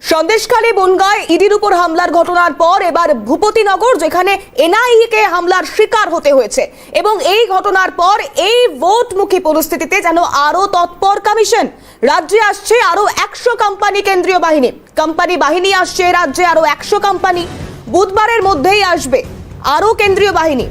সন্দেশখালী বনগাঁয় ইডির উপর হামলার ঘটনার পর এবার ভূপতিনগর, যেখানে এনআইএ কে হামলার শিকার হতে হয়েছে, এবং এই ঘটনার পর এই ভোটমুখী পরিস্থিতিতে যেন আরো তৎপর কমিশন। রাজ্যে আসছে আরো 100 কোম্পানি কেন্দ্রীয় বাহিনী আসছে রাজ্যে আরো 100 কোম্পানি। বুধবারের মধ্যেই আসবে আরো কেন্দ্রীয় বাহিনী।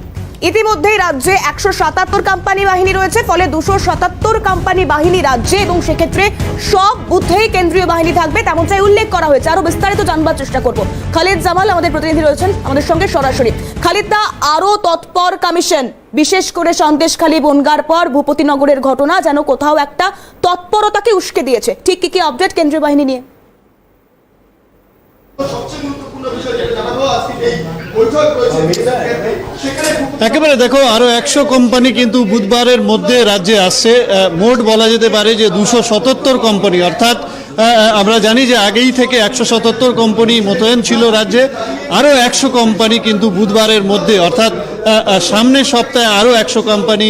ইতিমধ্যেই রাজ্যে 177 কোম্পানি বাহিনী রয়েছে, ফলে 277 কোম্পানি বাহিনী রাজ্যে, এবং সেক্ষেত্রে সব বুথেই কেন্দ্রীয় বাহিনী থাকবে তেমনটাই উল্লেখ করা হয়েছে। আরো বিস্তারিত জানবার চেষ্টা করব। খালিদ জামাল আমাদের প্রতিনিধি রয়েছেন আমাদের সঙ্গে সরাসরি। খালিদ দা, আরো তৎপর কমিশন, বিশেষ করে সন্দেশখালী বনগাঁর পর ভূপতিনগরের ঘটনা যেন কোথাও একটা তৎপরতাকে উস্কে দিয়েছে। ঠিক কি আপডেট কেন্দ্রীয় বাহিনী নিয়ে? একেবারে দেখো, আরো 100 কোম্পানি কিন্তু বুধবারের মধ্যে রাজ্যে আসছে। মোট বলা যেতে পারে যে 277 কোম্পানি, অর্থাৎ আমরা জানি যে আগেই থেকে 177 কোম্পানি মোতায়েন ছিল রাজ্যে। আরও 100 কোম্পানি কিন্তু বুধবারের মধ্যে, অর্থাৎ সামনের সপ্তাহে আরও 100 কোম্পানি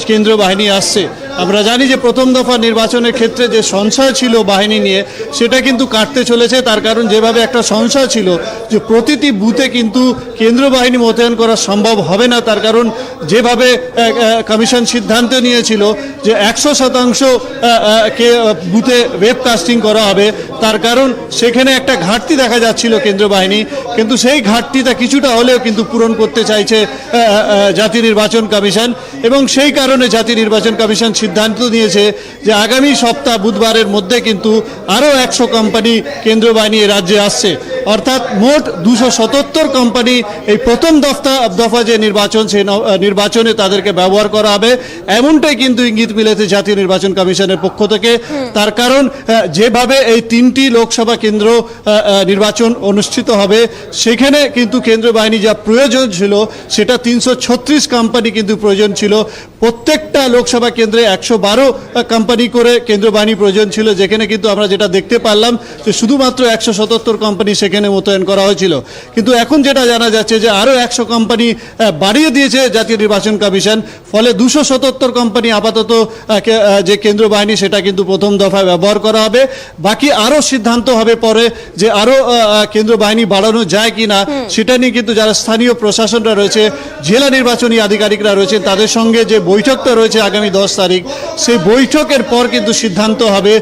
কেন্দ্রীয় বাহিনী আসছে। আমরা জানি যে প্রথম দফা নির্বাচনের ক্ষেত্রে যে সংশয় ছিল বাহিনী নিয়ে, সেটা কিন্তু কাটতে চলেছে। তার কারণ যেভাবে একটা সংশয় ছিল যে প্রতিটি বুথে কিন্তু কেন্দ্রীয় বাহিনী মোতায়েন করা সম্ভব হবে না, তার কারণ যেভাবে কমিশন সিদ্ধান্ত নিয়েছিল যে 100% কে বুথে ওয়েবকাস্টিং করা হবে, তার কারণ সেখানে একটা ঘাটতি দেখা যাচ্ছিল কেন্দ্রীয় বাহিনী, কিন্তু সেই ঘাটতিটা কিছুটা হলেও কিন্তু পূরণ করতে চাইছে জাতীয় নির্বাচন কমিশন। এবং সেই কারণে জাতীয় নির্বাচন কমিশন সিদ্ধান্ত নিয়েছে যে আগামী সপ্তাহ বুধবারের মধ্যে কিন্তু আরও 100 কোম্পানি কেন্দ্রীয় বাহিনী রাজ্যে আসছে। অর্থাৎ মোট 277 কোম্পানি এই প্রথম দফা যে নির্বাচন, সেই নির্বাচনে তাদেরকে ব্যবহার করা হবে, এমনটাই কিন্তু ইঙ্গিত মিলেছে জাতীয় নির্বাচন কমিশনের পক্ষ থেকে। তার কারণ যেভাবে এই 3টি লোকসভা কেন্দ্র নির্বাচন অনুষ্ঠিত হবে, সেখানে কিন্তু কেন্দ্রীয় বাহিনী যা প্রয়োজন ছিল সেটা 336 কোম্পানি কিন্তু প্রয়োজন ছিল। প্রত্যেকটা লোকসভা কেন্দ্রে 112 কোম্পানি করে কেন্দ্রীয় বাহিনী প্রয়োজন ছিল, যেখানে কিন্তু আমরা যেটা দেখতে পারলাম যে শুধুমাত্র 177 কোম্পানি সেখানে মোতায়েন করা হয়েছিল। কিন্তু এখন যেটা জানা যাচ্ছে যে আরও 100 কোম্পানি বাড়িয়ে দিয়েছে জাতীয় নির্বাচন কমিশন, ফলে 277 কোম্পানি আপাতত যে কেন্দ্রীয় বাহিনী সেটা কিন্তু প্রথম দফায় ব্যবহার করা হবে। বাকি আরও সিদ্ধান্ত হবে পরে যে আরও কেন্দ্রীয় বাহিনী বাড়ানো যায় কিনা, সেটা নিয়ে কিন্তু যারা স্থানীয় প্রশাসনরা রয়েছে, জেলা নির্বাচনী আধিকারিকরা রয়েছেন, তাদের সঙ্গে যে বৈঠকটা রয়েছে আগামী 10 তারিখ, সেই বৈঠকের পর কিন্তু সিদ্ধান্ত হবে।